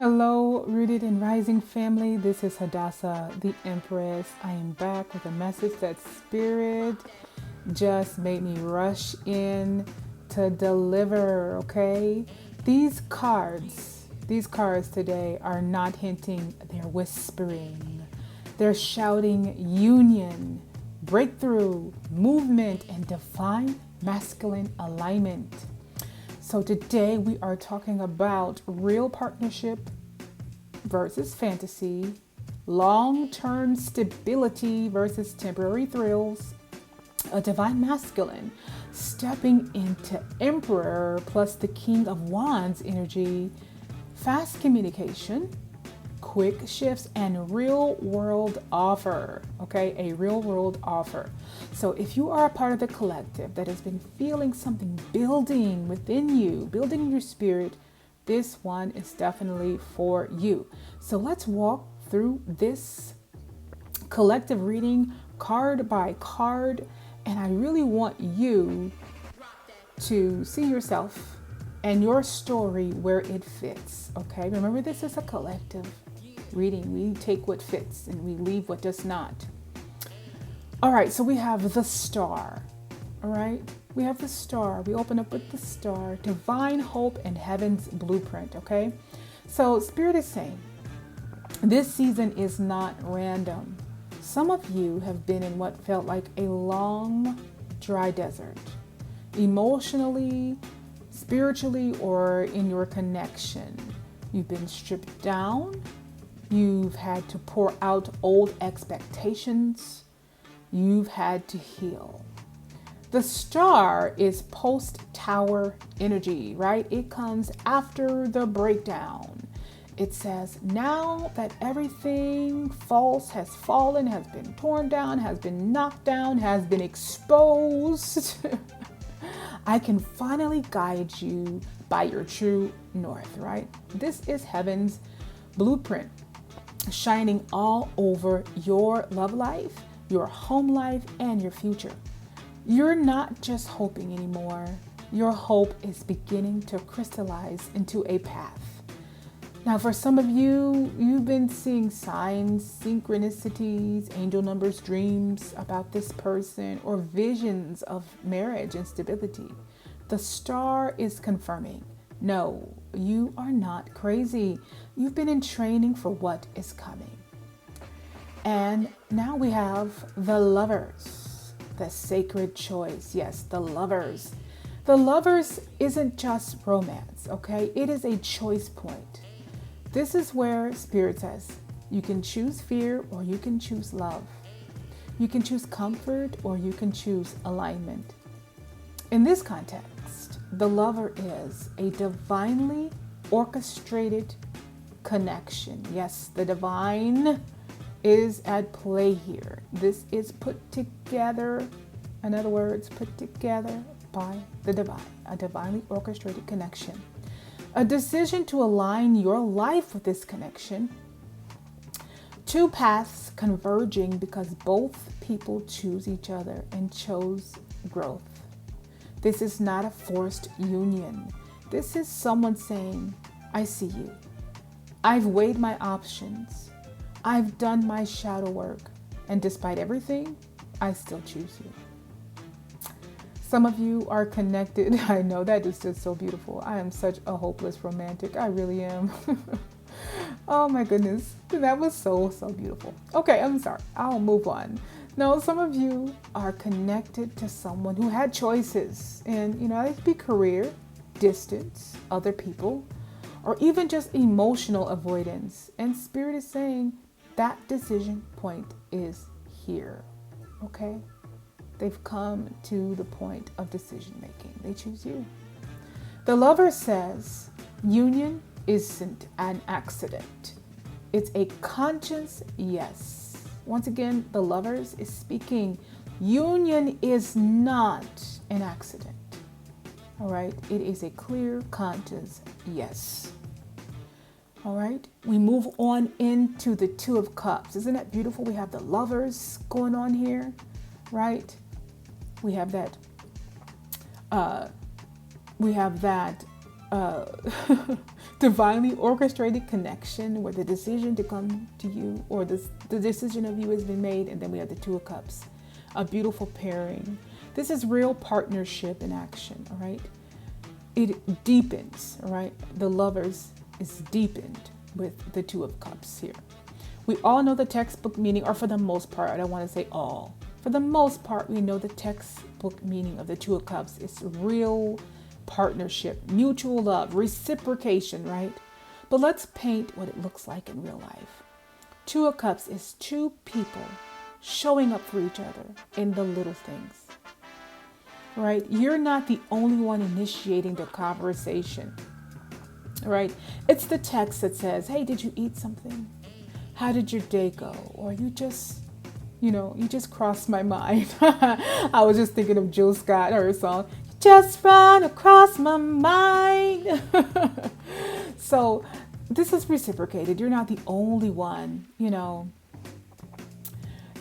Hello, Rooted and Rising family. This is Hadassah the Empress. I am back with a message that Spirit just made me rush in to deliver, okay? These cards today are not hinting, they're whispering. They're shouting union, breakthrough, movement, and divine masculine alignment. So today we are talking about real partnership versus fantasy, long-term stability versus temporary thrills, a divine masculine stepping into Emperor plus the King of Wands energy, fast communication, quick shifts, and real world offer. Okay, a real world offer. So if you are a part of the collective that has been feeling something building within you, building in your spirit, this one is definitely for you. So let's walk through this collective reading card by card, and I really want you to see yourself and your story where it fits. Okay, remember, this is a collective reading. We take what fits and we leave what does not. All right, so we have the star. All right, we have the star. We open up with the star, divine hope and heaven's blueprint. Okay, so Spirit is saying this season is not random. Some of you have been in what felt like a long, dry desert, emotionally, spiritually, or in your connection. You've been stripped down. You've had to pour out old expectations. You've had to heal. The star is post-tower energy, right? It comes after the breakdown. It says, now that everything false has fallen, has been torn down, has been knocked down, has been exposed, I can finally guide you by your true north, right? This is heaven's blueprint shining all over your love life, your home life, and your future. You're not just hoping anymore. Your hope is beginning to crystallize into a path. Now, for some of you, you've been seeing signs, synchronicities, angel numbers, dreams about this person, or visions of marriage and stability. The star is confirming, no, you are not crazy. You've been in training for what is coming. And now we have the lovers, the sacred choice. Yes, the lovers. The lovers isn't just romance, okay? It is a choice point. This is where Spirit says you can choose fear or you can choose love. You can choose comfort or you can choose alignment. In this context, the lover is a divinely orchestrated connection. Yes, the divine is at play here. This is put together, in other words, put together by the divine, a divinely orchestrated connection. A decision to align your life with this connection. Two paths converging because both people choose each other and chose growth. This is not a forced union. This is someone saying, I see you. I've weighed my options. I've done my shadow work. And despite everything, I still choose you. Some of you are connected. I know that is just so beautiful. I am such a hopeless romantic. I really am. Oh my goodness. That was so beautiful. Okay, I'm sorry. I'll move on. No, some of you are connected to someone who had choices. And, it could be career, distance, other people, or even just emotional avoidance. And Spirit is saying that decision point is here. Okay? They've come to the point of decision making. They choose you. The lover says union isn't an accident. It's a conscious yes. Once again, the lovers is speaking. Union is not an accident. All right. It is a clear, conscious yes. All right. We move on into the Two of Cups. Isn't that beautiful? We have the lovers going on here, right? We have that divinely orchestrated connection where the decision to come to you, or the decision of you has been made. And then we have the Two of Cups, a beautiful pairing. This is real partnership in action, all right? It deepens, all right? The lovers is deepened with the Two of Cups here. We all know the textbook meaning, or for the most part, I don't want to say all. For the most part, we know the textbook meaning of the Two of Cups is real partnership, mutual love, reciprocation, right? But let's paint what it looks like in real life. Two of Cups is two people showing up for each other in the little things, right? You're not the only one initiating the conversation, right? It's the text that says, hey, did you eat something? How did your day go? Or you just crossed my mind. I was just thinking of Jill Scott, her song, just run across my mind. So this is reciprocated. You're not the only one,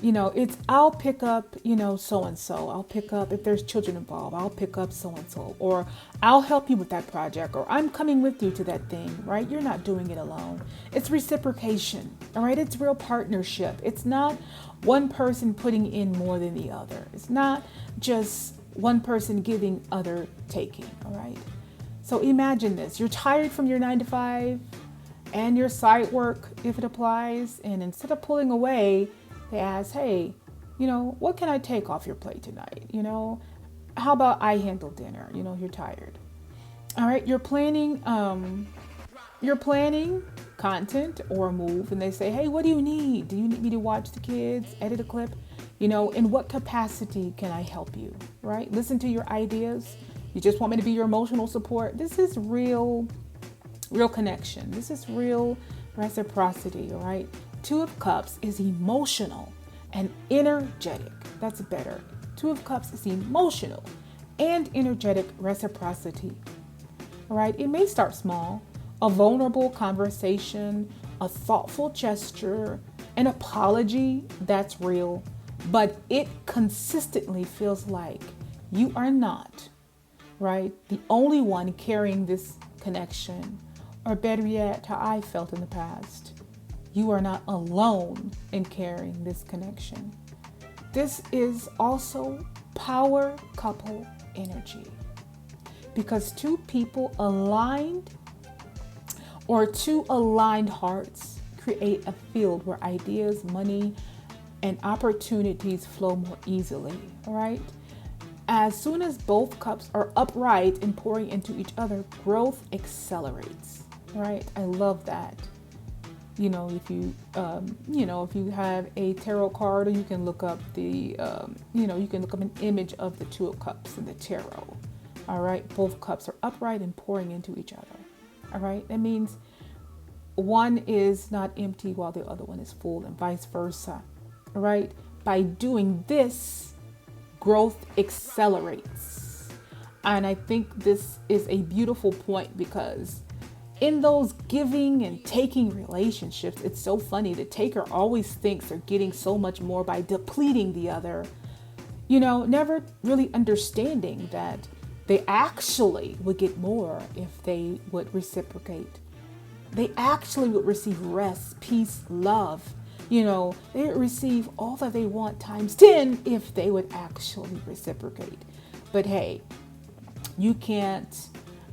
it's I'll pick up, so-and-so. I'll pick up, if there's children involved, I'll pick up so-and-so, or I'll help you with that project, or I'm coming with you to that thing, right? You're not doing it alone. It's reciprocation, all right? It's real partnership. It's not one person putting in more than the other. It's not just one person giving, other taking, all right? So imagine this. You're tired from your 9 to 5 and your side work, if it applies, and instead of pulling away, they ask, hey, what can I take off your plate tonight? How about I handle dinner? You're tired. All right, you're planning content or a move, and they say, hey, what do you need? Do you need me to watch the kids, edit a clip? In what capacity can I help you, right? Listen to your ideas. You just want me to be your emotional support? This is real connection. This is real reciprocity, all right? Two of Cups is emotional and energetic. That's better. Two of Cups is emotional and energetic reciprocity. All right. It may start small, a vulnerable conversation, a thoughtful gesture, an apology. That's real, but it consistently feels like you are not, right, the only one carrying this connection, or better yet, how I felt in the past. You are not alone in carrying this connection. This is also power couple energy, because two people aligned, or two aligned hearts, create a field where ideas, money, and opportunities flow more easily. All right. As soon as both cups are upright and pouring into each other, growth accelerates. All right. I love that. If you have a tarot card, or you can look up you can look up an image of the Two of Cups in the tarot. All right. Both cups are upright and pouring into each other. All right. That means one is not empty while the other one is full, and vice versa. All right. By doing this, growth accelerates. And I think this is a beautiful point, because in those giving and taking relationships, it's so funny. The taker always thinks they're getting so much more by depleting the other, never really understanding that they actually would get more if they would reciprocate. They actually would receive rest, peace, love. They would receive all that they want times 10 if they would actually reciprocate. But hey, you can't,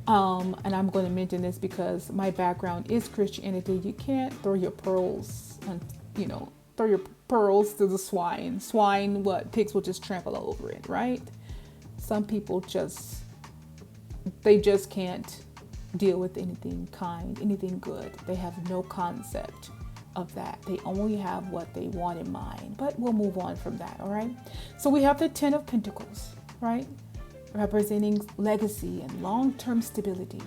and I'm going to mention this because my background is Christianity. You can't throw your pearls to the swine. Swine, pigs will just trample over it, right? Some people just can't deal with anything kind, anything good. They have no concept of that. They only have what they want in mind. But we'll move on from that, all right? So we have the Ten of Pentacles, right? Representing legacy and long-term stability.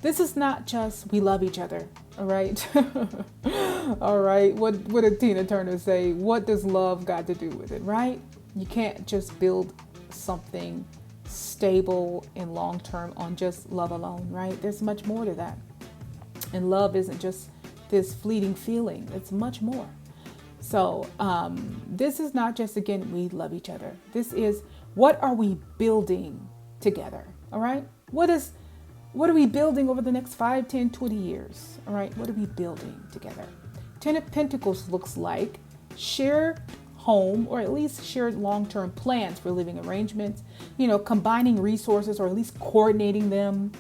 This is not just we love each other, all right? All right, what did Tina Turner say? What does love got to do with it, right? You can't just build something stable and long-term on just love alone, right? There's much more to that. And love isn't just this fleeting feeling. It's much more. So this is not just, again, we love each other. This is, what are we building together? All right. What is What are we building over the next 5, 10, 20 years? All right, what are we building together? Ten of Pentacles looks like shared home, or at least shared long-term plans for living arrangements, combining resources or at least coordinating them,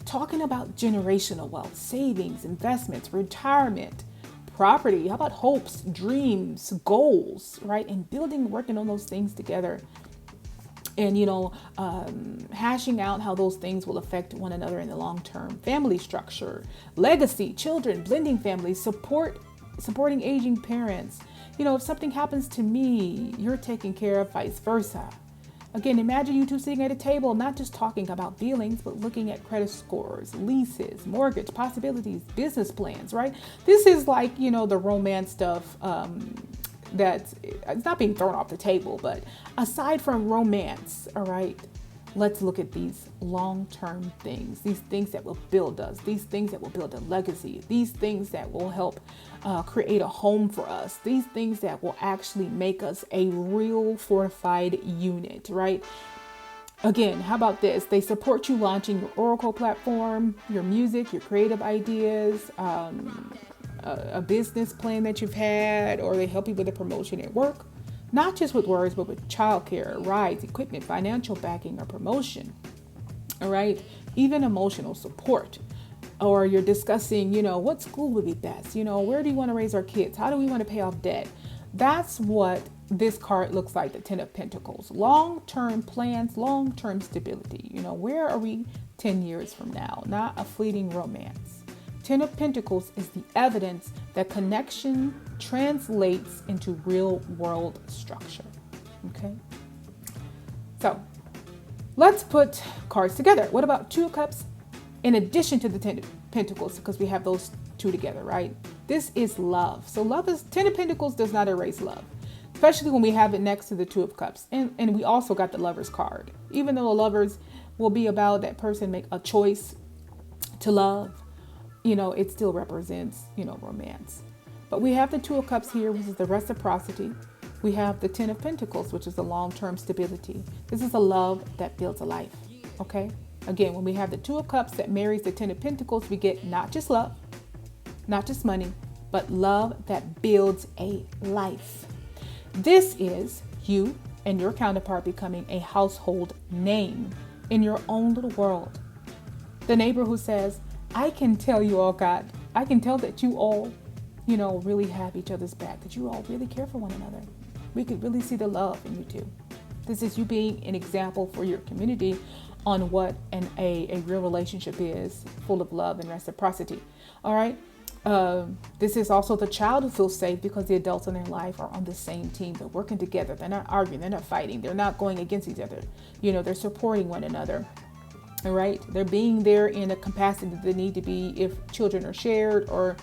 talking about generational wealth, savings, investments, retirement, property. How about hopes, dreams, goals, right? And working on those things together. And, hashing out how those things will affect one another in the long term. Family structure, legacy, children, blending families, supporting aging parents. If something happens to me, you're taken care of, vice versa. Again, imagine you two sitting at a table, not just talking about feelings, but looking at credit scores, leases, mortgage possibilities, business plans, right? This is like, the romance stuff that it's not being thrown off the table, but aside from romance, all right, let's look at these long-term things, these things that will build us, these things that will build a legacy, these things that will help create a home for us, these things that will actually make us a real fortified unit, right? Again, how about this? They support you launching your Oracle platform, your music, your creative ideas, a business plan that you've had, or they help you with a promotion at work. Not just with words, but with childcare, rides, equipment, financial backing, or promotion. All right. Even emotional support. Or you're discussing, what school would be best? Where do you want to raise our kids? How do we want to pay off debt? That's what this card looks like, the Ten of Pentacles. Long-term plans, long-term stability. Where are we 10 years from now? Not a fleeting romance. Ten of Pentacles is the evidence that connection translates into real world structure. Okay. So let's put cards together. What about Two of Cups in addition to the Ten of Pentacles? Because we have those two together, right? This is love. So Ten of Pentacles does not erase love, especially when we have it next to the Two of Cups. And we also got the Lovers card. Even though the Lovers will be about that person make a choice to love, it still represents, romance. But we have the Two of Cups here, which is the reciprocity. We have the Ten of Pentacles, which is the long-term stability. This is a love that builds a life, okay? Again, when we have the Two of Cups that marries the Ten of Pentacles, we get not just love, not just money, but love that builds a life. This is you and your counterpart becoming a household name in your own little world. The neighbor who says, I can tell you all, God, I can tell that you all, really have each other's back, that you all really care for one another. We could really see the love in you two. This is you being an example for your community on what a real relationship is, full of love and reciprocity. All right. This is also the child who feels safe because the adults in their life are on the same team. They're working together. They're not arguing. They're not fighting. They're not going against each other. They're supporting one another. All right. They're being there in a capacity that they need to be if children are shared or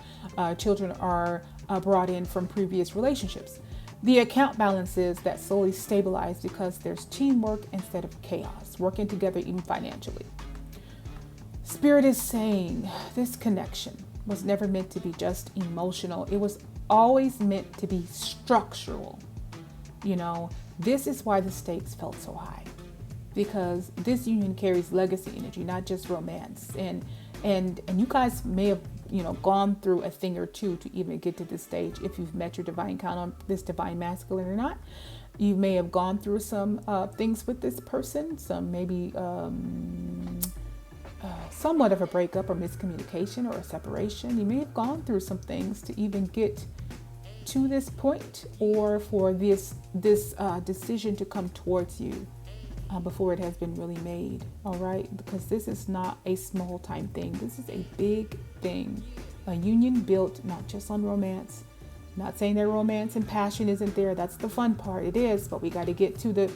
children are brought in from previous relationships. The account balances that slowly stabilize because there's teamwork instead of chaos, working together even financially. Spirit is saying this connection was never meant to be just emotional. It was always meant to be structural. This is why the stakes felt so high, because this union carries legacy energy, not just romance. And you guys may have gone through a thing or two to even get to this stage. If you've met your divine count on this divine masculine or not, you may have gone through some things with this person, some maybe somewhat of a breakup or miscommunication or a separation. You may have gone through some things to even get to this point, or for this decision to come towards you before it has been really made. All right, because this is not a small time thing. This is a big thing. A union built not just on romance. Not saying that romance and passion isn't there. That's the fun part. It is, but we got to get to the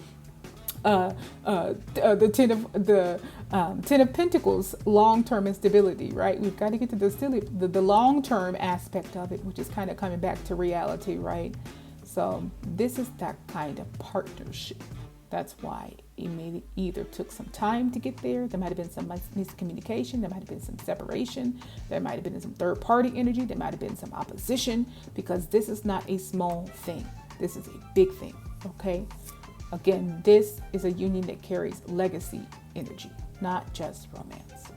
Ten of Pentacles, long-term instability, right? We've got to get to the long-term aspect of it, which is kind of coming back to reality, right? So this is that kind of partnership. That's why it maybe either took some time to get there. There might have been some miscommunication. There might have been some separation. There might have been some third-party energy. There might have been some opposition, because this is not a small thing. This is a big thing, okay? Again, this is a union that carries legacy energy, not just romance.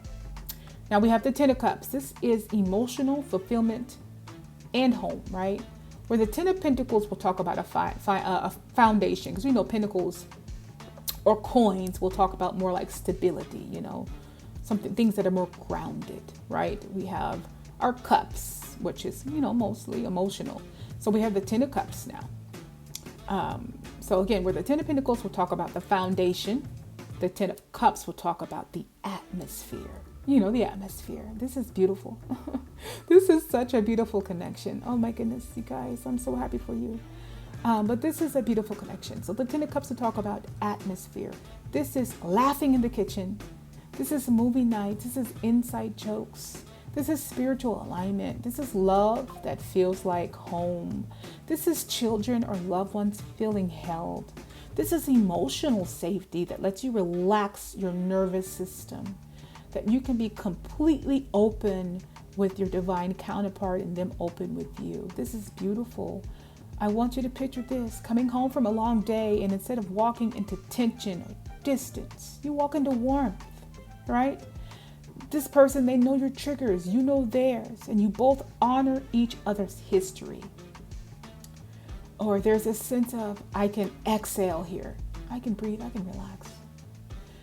Now we have the Ten of Cups. This is emotional fulfillment and home, right? Where the Ten of Pentacles will talk about a foundation, because we know pentacles or coins will talk about more like stability, you know, things that are more grounded, right? We have our cups, which is, you know, mostly emotional. So we have the Ten of Cups now. So again, where the Ten of Pentacles will talk about the foundation, the Ten of Cups will talk about the atmosphere. You know, the atmosphere. This is beautiful. This is such a beautiful connection. Oh my goodness, you guys, I'm so happy for you. But this is a beautiful connection. So the Ten of Cups will talk about atmosphere. This is laughing in the kitchen. This is movie nights. This is inside jokes. This is spiritual alignment. This is love that feels like home. This is children or loved ones feeling held. This is emotional safety that lets you relax your nervous system, that you can be completely open with your divine counterpart and them open with you. This is beautiful. I want you to picture this, coming home from a long day, and instead of walking into tension or distance, you walk into warmth, right? This person, they know your triggers, you know theirs, and you both honor each other's history. Or there's a sense of, I can exhale here. I can breathe, I can relax.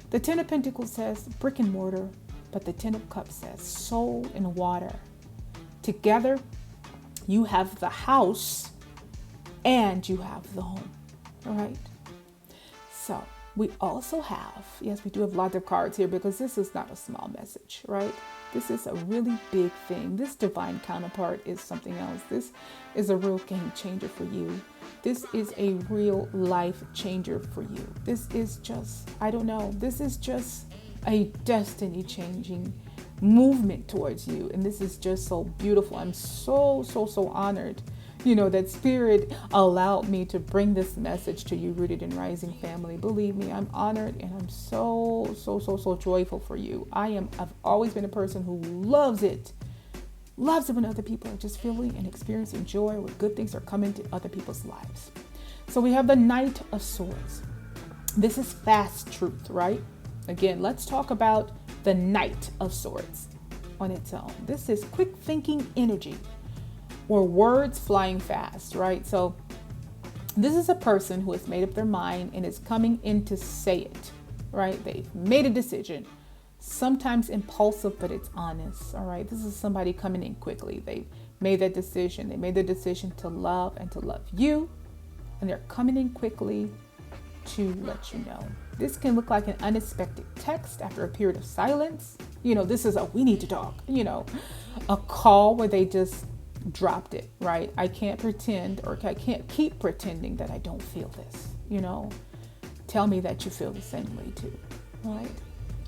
The Ten of Pentacles says brick and mortar, but the Ten of Cups says soul and water. Together, you have the house and you have the home, all right? So we also have, yes, we do have lots of cards here because this is not a small message, right? This is a really big thing. This divine counterpart is something else. This is a real game changer for you. This is a real life changer for you. This is just, I don't know, this is just a destiny changing movement towards you. And this is just so beautiful. I'm so honored, you know, that Spirit allowed me to bring this message to you, Rooted and Rising family. Believe me, I'm honored and I'm so joyful for you. I've always been a person who loves it when other people are just feeling and experiencing joy, when good things are coming to other people's lives. So we have the Knight of Swords. This is fast truth, right? Again, let's talk about the Knight of Swords on its own. This is quick thinking energy, or words flying fast, right? So this is a person who has made up their mind and is coming in to say it, right? They've made a decision, sometimes impulsive, but it's honest, all right? This is somebody coming in quickly. They made that decision. They made the decision to love and to love you, and they're coming in quickly to let you know. This can look like an unexpected text after a period of silence. You know, this is a we need to talk, you know, a call where they just dropped it, right? I can't pretend, or I can't keep pretending that I don't feel this, you know. Tell me that you feel the same way too, right?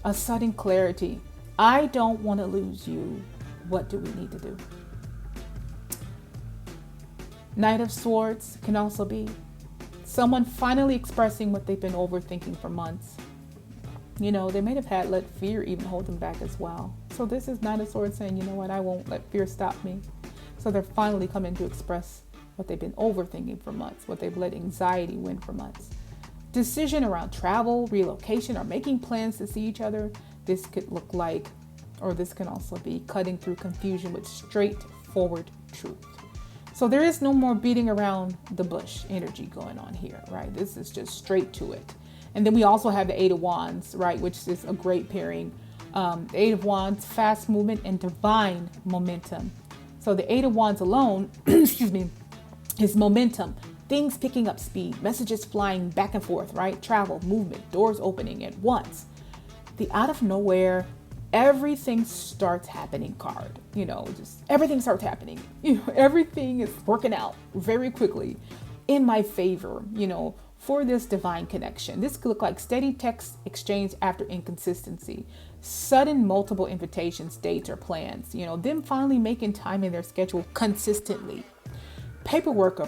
A sudden clarity. I don't want to lose you. What do we need to do? Knight of Swords can also be someone finally expressing what they've been overthinking for months. You know, they may have had let fear even hold them back as well. So this is Knight of Swords saying, you know what, I won't let fear stop me. So they're finally coming to express what they've been overthinking for months, what they've let anxiety win for months. Decision around travel, relocation, or making plans to see each other. This could look like, or this can also be cutting through confusion with straightforward truth. So there is no more beating around the bush energy going on here, right? This is just straight to it. And then we also have the Eight of Wands, right? Which is a great pairing. The Eight of Wands, fast movement and divine momentum. So the Eight of Wands alone, excuse me, is momentum. Things picking up speed, messages flying back and forth, right? Travel, movement, doors opening at once. The out of nowhere, everything starts happening card, you know, just everything starts happening. You know, everything is working out very quickly in my favor, you know, for this divine connection. This could look like steady text exchange after inconsistency, sudden multiple invitations, dates, or plans, you know, them finally making time in their schedule consistently. Paperwork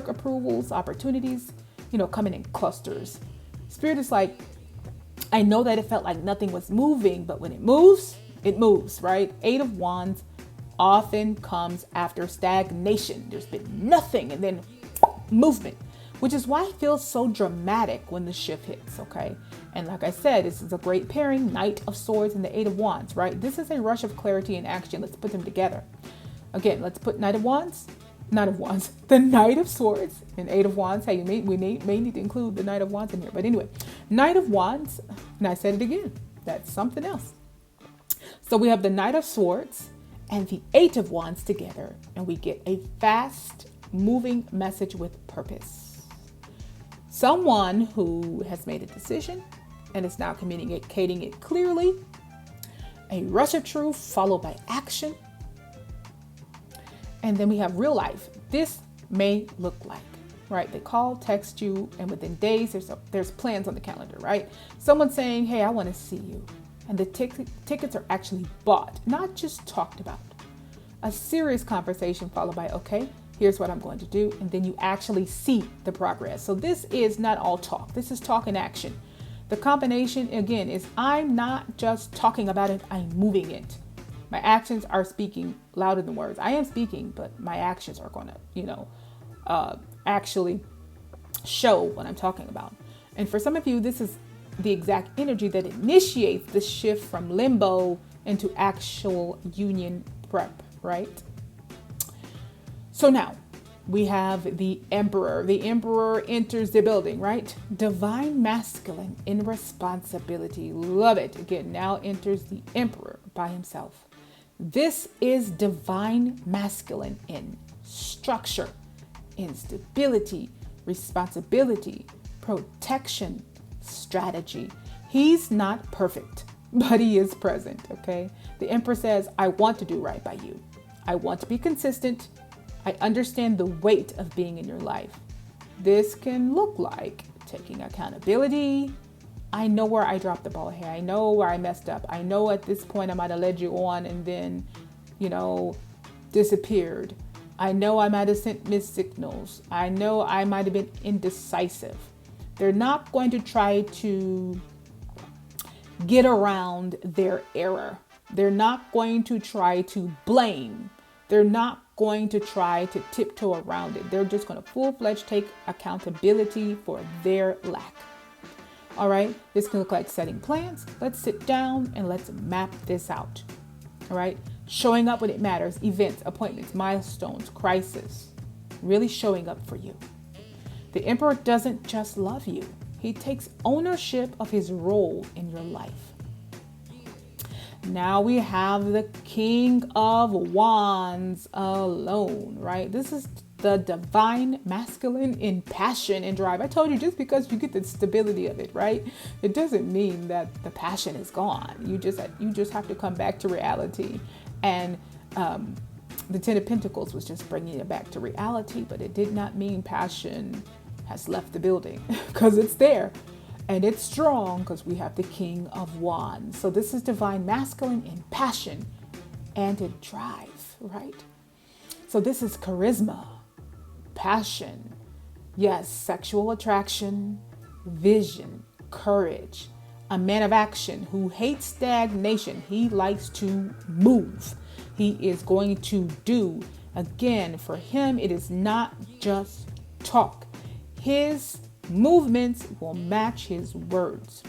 approvals, opportunities, you know, coming in clusters. Spirit is like, I know that it felt like nothing was moving, but when it moves, right? Eight of Wands often comes after stagnation. There's been nothing, and then movement. which is why it feels so dramatic when the shift hits, okay? And like I said, this is a great pairing, Knight of Swords and the Eight of Wands, right? This is a rush of clarity and action. Let's put them together. Again, let's put the Knight of Swords and Eight of Wands. Hey, we may need to include the Knight of Wands in here. But anyway, Knight of Wands, and I said it again, that's something else. So we have the Knight of Swords and the Eight of Wands together, and we get a fast moving message with purpose. Someone who has made a decision and is now communicating it clearly. A rush of truth followed by action. And then we have real life. This may look like, right? They call, text you, and within days, there's plans on the calendar, right? Someone saying, hey, I want to see you. And the tickets are actually bought, not just talked about. A serious conversation followed by, okay, here's what I'm going to do. And then you actually see the progress. So this is not all talk. This is talk and action. The combination, again, is I'm not just talking about it, I'm moving it. My actions are speaking louder than words. I am speaking, but my actions are going to, actually show what I'm talking about. And for some of you, this is the exact energy that initiates the shift from limbo into actual union prep, right? So now we have the Emperor. The Emperor enters the building, right? Divine masculine in responsibility. Love it. Again, now enters the Emperor by himself. This is divine masculine in structure, in stability, responsibility, protection, strategy. He's not perfect, but he is present, okay? The Emperor says, I want to do right by you. I want to be consistent. I understand the weight of being in your life. This can look like taking accountability. I know where I dropped the ball here. I know where I messed up. I know at this point I might have led you on and then, disappeared. I know I might have sent missed signals. I know I might have been indecisive. They're not going to try to get around their error. They're not going to try to blame. They're not going to try to tiptoe around it. They're just going to full-fledged take accountability for their lack. All right, this can look like setting plans. Let's sit down and let's map this out. All right, showing up when it matters, events, appointments, milestones, crisis, really showing up for you. The Emperor doesn't just love you. He takes ownership of his role in your life. Now we have the King of Wands alone, right? This is the divine masculine in passion and drive. I told you, just because you get the stability of it, right? It doesn't mean that the passion is gone. You just have to come back to reality. And the Ten of Pentacles was just bringing it back to reality, but it did not mean passion has left the building, because it's there. And it's strong because we have the King of Wands. So this is divine masculine in passion and in drive, right? So this is charisma, passion, yes, sexual attraction, vision, courage, a man of action who hates stagnation. He likes to move. He is going to do. Again, for him, it is not just talk. His movements will match his words.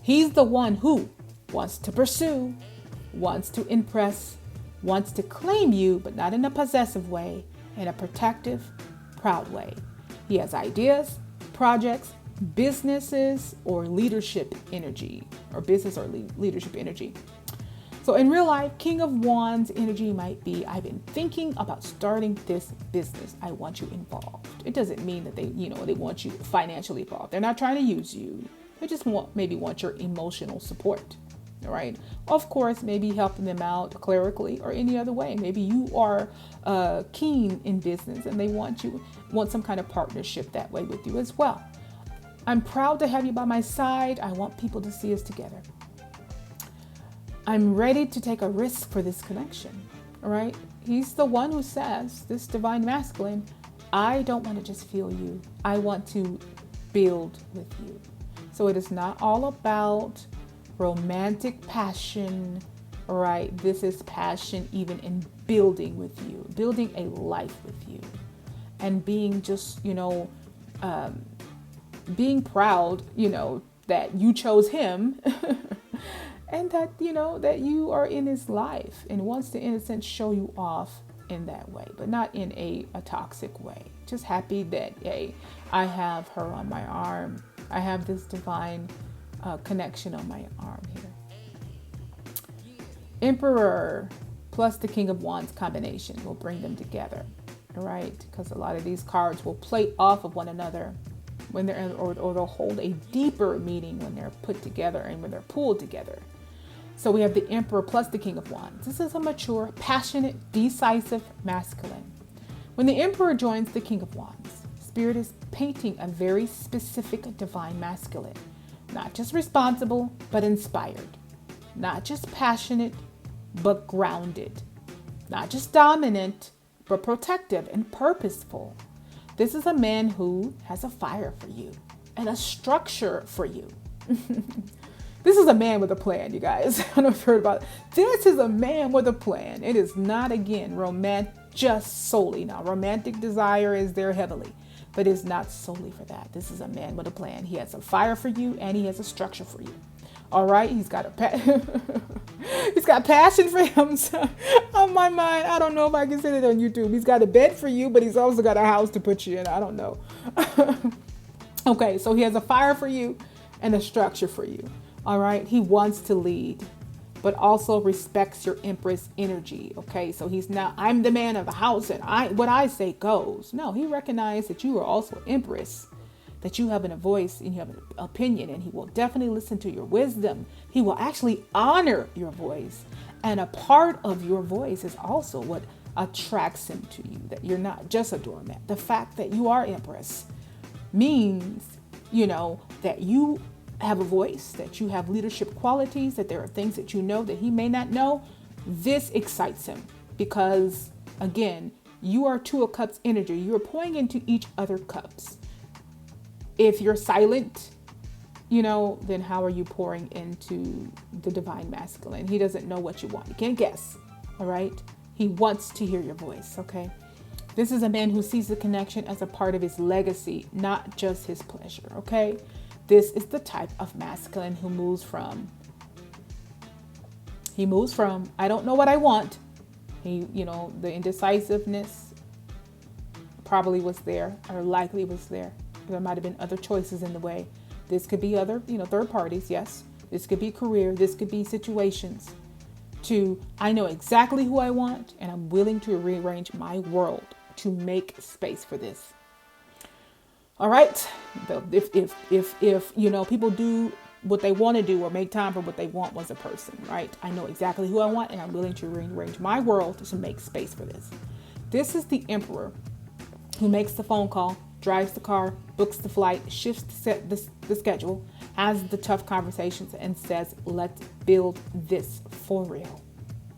He's the one who wants to pursue, wants to impress, wants to claim you, but not in a possessive way, in a protective, proud way. He has ideas, projects, businesses, or leadership energy, or business or leadership energy. So in real life, King of Wands energy might be, I've been thinking about starting this business. I want you involved. It doesn't mean that they want you financially involved. They're not trying to use you. They just maybe want your emotional support. All right. Of course, maybe helping them out clerically or any other way. Maybe you are keen in business and they want some kind of partnership that way with you as well. I'm proud to have you by my side. I want people to see us together. I'm ready to take a risk for this connection, all right? He's the one who says, this divine masculine, I don't want to just feel you. I want to build with you. So it is not all about romantic passion, all right? This is passion even in building with you, building a life with you, and being just, being proud, that you chose him and that, that you are in his life and wants to, in a sense, show you off in that way, but not in a toxic way. Just happy that, hey, I have her on my arm. I have this divine connection on my arm here. Emperor plus the King of Wands combination will bring them together, right? Because a lot of these cards will play off of one another when they're, or they'll hold a deeper meaning when they're put together and when they're pulled together. So we have the Emperor plus the King of Wands. This is a mature, passionate, decisive masculine. When the Emperor joins the King of Wands, Spirit is painting a very specific divine masculine. Not just responsible, but inspired. Not just passionate, but grounded. Not just dominant, but protective and purposeful. This is a man who has a fire for you and a structure for you. This is a man with a plan, you guys. I don't know if you've heard about it. This is a man with a plan. It is not, again, romantic, just solely. Now, romantic desire is there heavily, but it's not solely for that. This is a man with a plan. He has a fire for you and he has a structure for you. All right, he's got he's got passion for him. So, on my mind, I don't know if I can say that on YouTube. He's got a bed for you, but he's also got a house to put you in. I don't know. Okay, so he has a fire for you and a structure for you. All right, he wants to lead, but also respects your Empress energy. Okay, so he's not, I'm the man of the house and what I say goes. No, he recognized that you are also Empress, that you have a voice and you have an opinion, and he will definitely listen to your wisdom. He will actually honor your voice. And a part of your voice is also what attracts him to you, that you're not just a doormat. The fact that you are Empress means, that you have a voice, that you have leadership qualities, that there are things that you know that he may not know. This excites him because, again, you are Two of Cups energy. You are pouring into each other cups. If you're silent, then how are you pouring into the divine masculine? He doesn't know what you want. He can't guess. All right. He wants to hear your voice. Okay. This is a man who sees the connection as a part of his legacy, not just his pleasure. Okay. This is the type of masculine who moves from, I don't know what I want. The indecisiveness probably was there, or likely was there. There might have been other choices in the way. This could be other, third parties. Yes. This could be career. This could be situations. I know exactly who I want, and I'm willing to rearrange my world to make space for this. All right. If people do what they want to do or make time for what they want was a person, right? I know exactly who I want, and I'm willing to rearrange my world to make space for this. This is the Emperor who makes the phone call, drives the car, books the flight, shifts the schedule, has the tough conversations, and says, let's build this for real.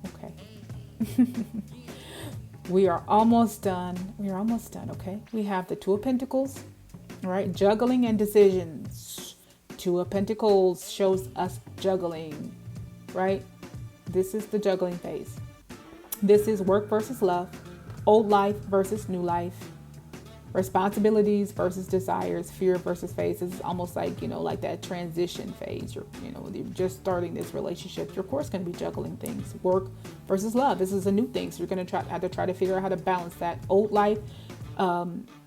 Okay. We are almost done. Okay. We have the Two of Pentacles, all right? Juggling and decisions. Two of Pentacles shows us juggling, right? This is the juggling phase. This is work versus love, old life versus new life, responsibilities versus desires, fear versus faith. This is almost like, like that transition phase. You're just starting this relationship. You're of course going to be juggling things. Work versus love. This is a new thing. So you're going to have to try to figure out how to balance that old life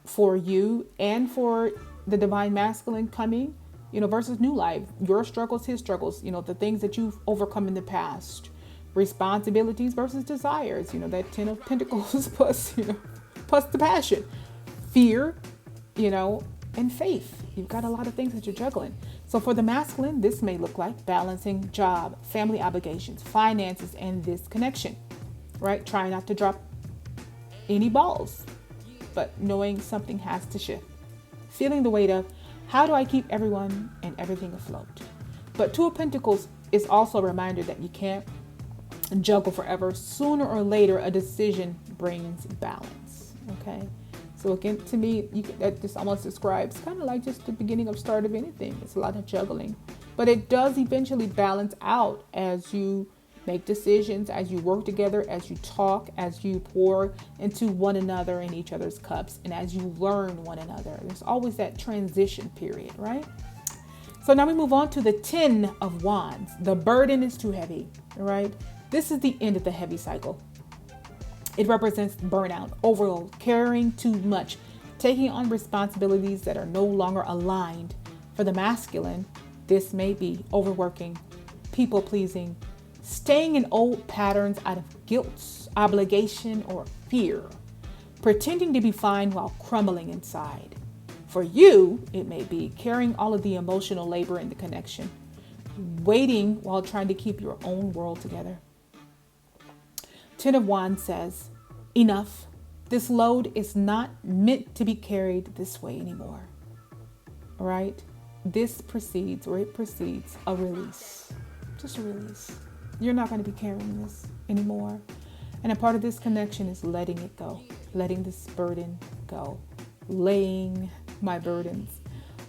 for you and for the divine masculine coming, versus new life. Your struggles, his struggles, the things that you've overcome in the past. Responsibilities versus desires. That Ten of Pentacles plus the passion. Fear, and faith. You've got a lot of things that you're juggling. So for the masculine, this may look like balancing job, family obligations, finances, and this connection, right? Try not to drop any balls, but knowing something has to shift. Feeling the weight of, how do I keep everyone and everything afloat? But Two of Pentacles is also a reminder that you can't juggle forever. Sooner or later, a decision brings balance, okay? So again, to me, that just almost describes kind of like just the beginning of start of anything. It's a lot of juggling, but it does eventually balance out as you make decisions, as you work together, as you talk, as you pour into one another in each other's cups, and as you learn one another. There's always that transition period, right? So now we move on to the Ten of Wands. The burden is too heavy, right? This is the end of the heavy cycle. It represents burnout, overload, carrying too much, taking on responsibilities that are no longer aligned. For the masculine, this may be overworking, people pleasing, staying in old patterns out of guilt, obligation, or fear, pretending to be fine while crumbling inside. For you, it may be carrying all of the emotional labor in the connection, waiting while trying to keep your own world together. Ten of Wands says, enough. This load is not meant to be carried this way anymore. All right? It precedes a release. Just a release. You're not going to be carrying this anymore. And a part of this connection is letting it go. Letting this burden go. Laying my burdens.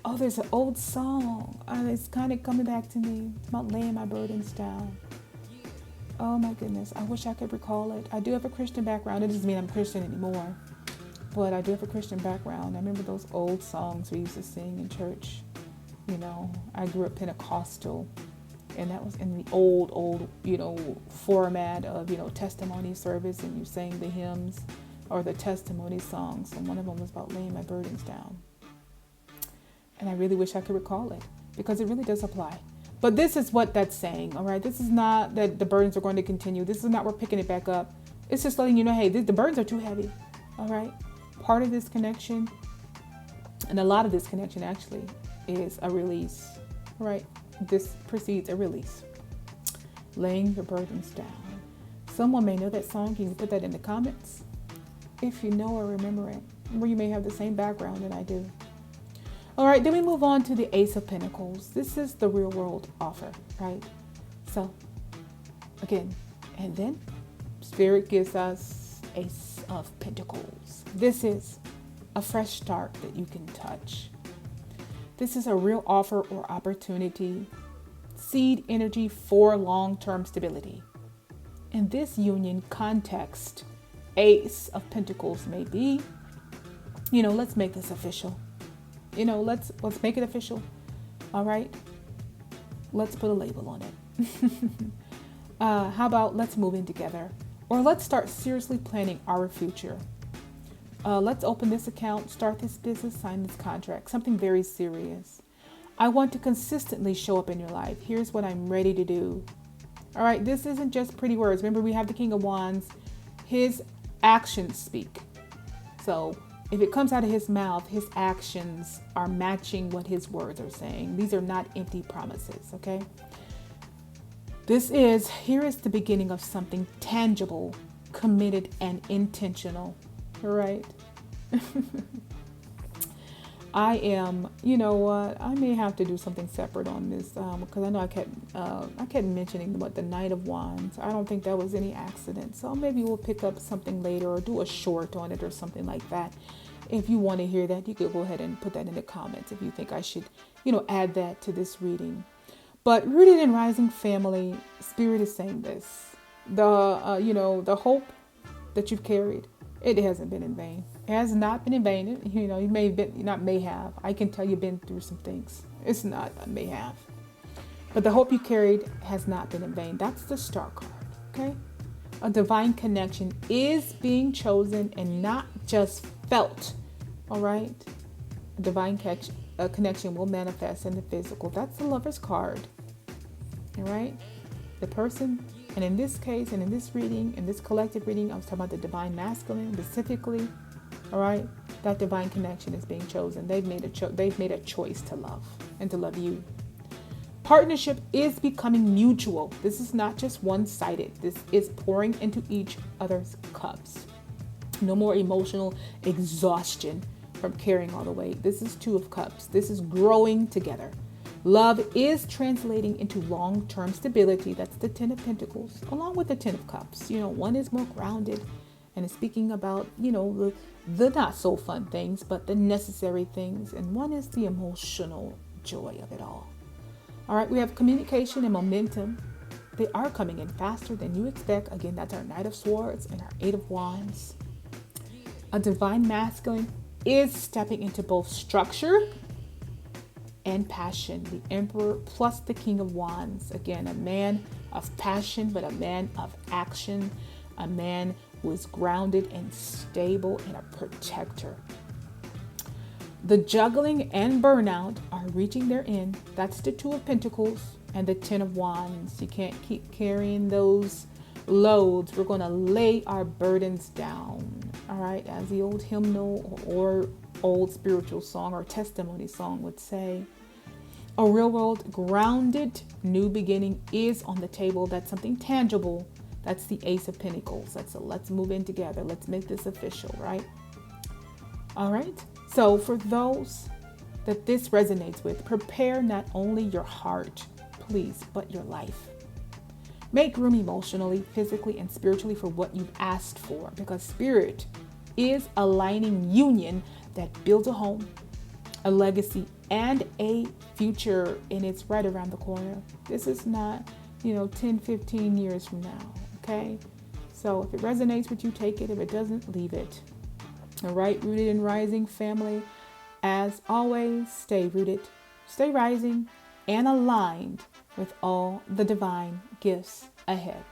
Oh, there's an old song. It's kind of coming back to me. It's about laying my burdens down. Oh my goodness, I wish I could recall it. I do have a Christian background. It doesn't mean I'm Christian anymore, but I do have a Christian background. I remember those old songs we used to sing in church. You know, I grew up Pentecostal, and that was in the old, format of, testimony service, and you sang the hymns or the testimony songs. And one of them was about laying my burdens down. And I really wish I could recall it, because it really does apply. But this is what that's saying, all right? This is not that the burdens are going to continue. This is not we're picking it back up. It's just letting you know, hey, the burdens are too heavy, all right? Part of this connection, and a lot of this connection actually, is a release, all right? This precedes a release. Laying your burdens down. Someone may know that song. Can you put that in the comments? If you know or remember it. Or you may have the same background that I do. All right, then we move on to the Ace of Pentacles. This is the real world offer, right? So, again, and then Spirit gives us Ace of Pentacles. This is a fresh start that you can touch. This is a real offer or opportunity, seed energy for long-term stability. In this union context, Ace of Pentacles may be, let's make this official. Let's make it official. All right. Let's put a label on it. How about let's move in together, or let's start seriously planning our future. Let's open this account, start this business, sign this contract, something very serious. I want to consistently show up in your life. Here's what I'm ready to do. All right. This isn't just pretty words. Remember, we have the King of Wands. His actions speak. So if it comes out of his mouth, his actions are matching what his words are saying. These are not empty promises, okay? Here is the beginning of something tangible, committed, and intentional, all right? I am, I may have to do something separate on this because I know I kept mentioning the Knight of Wands. I don't think that was any accident. So maybe we'll pick up something later or do a short on it or something like that. If you want to hear that, you could go ahead and put that in the comments if you think I should, add that to this reading. But rooted in rising family, Spirit is saying this. The hope that you've carried, it hasn't been in vain. It has not been in vain. You may have been, not may have. I can tell you've been through some things. It's not a may have. But the hope you carried has not been in vain. That's the Star card, okay? A divine connection is being chosen and not just felt, all right? A divine connection will manifest in the physical. That's the Lover's card, all right? The person, and in this case, and in this reading, in this collective reading, I was talking about the divine masculine specifically, all right? That divine connection is being chosen. They've made a choice to love and to love you. Partnership is becoming mutual. This is not just one-sided. This is pouring into each other's cups. No more emotional exhaustion from carrying all the weight. This is Two of Cups. This is growing together. Love is translating into long-term stability. That's the Ten of Pentacles, along with the Ten of Cups. One is more grounded and is speaking about, the not so fun things, but the necessary things. And one is the emotional joy of it all. All right, we have communication and momentum. They are coming in faster than you expect. Again, that's our Knight of Swords and our Eight of Wands. A divine masculine is stepping into both structure and passion. The Emperor plus the King of Wands. Again, a man of passion, but a man of action. A man who is grounded and stable and a protector. The juggling and burnout are reaching their end. That's the Two of Pentacles and the Ten of Wands. You can't keep carrying those loads. We're going to lay our burdens down. All right, as the old hymnal or old spiritual song or testimony song would say. A real world grounded new beginning is on the table. That's something tangible. That's the Ace of Pentacles. That's a let's move in together. Let's make this official, right? All right. So for those that this resonates with, prepare not only your heart, please, but your life. Make room emotionally, physically, and spiritually for what you've asked for, because Spirit is aligning union that builds a home, a legacy, and a future, and it's right around the corner. This is not, 10, 15 years from now, okay? So if it resonates with you, take it. If it doesn't, leave it. All right, Rooted and Rising family, as always, stay rooted, stay rising, and aligned with all the divine gifts ahead.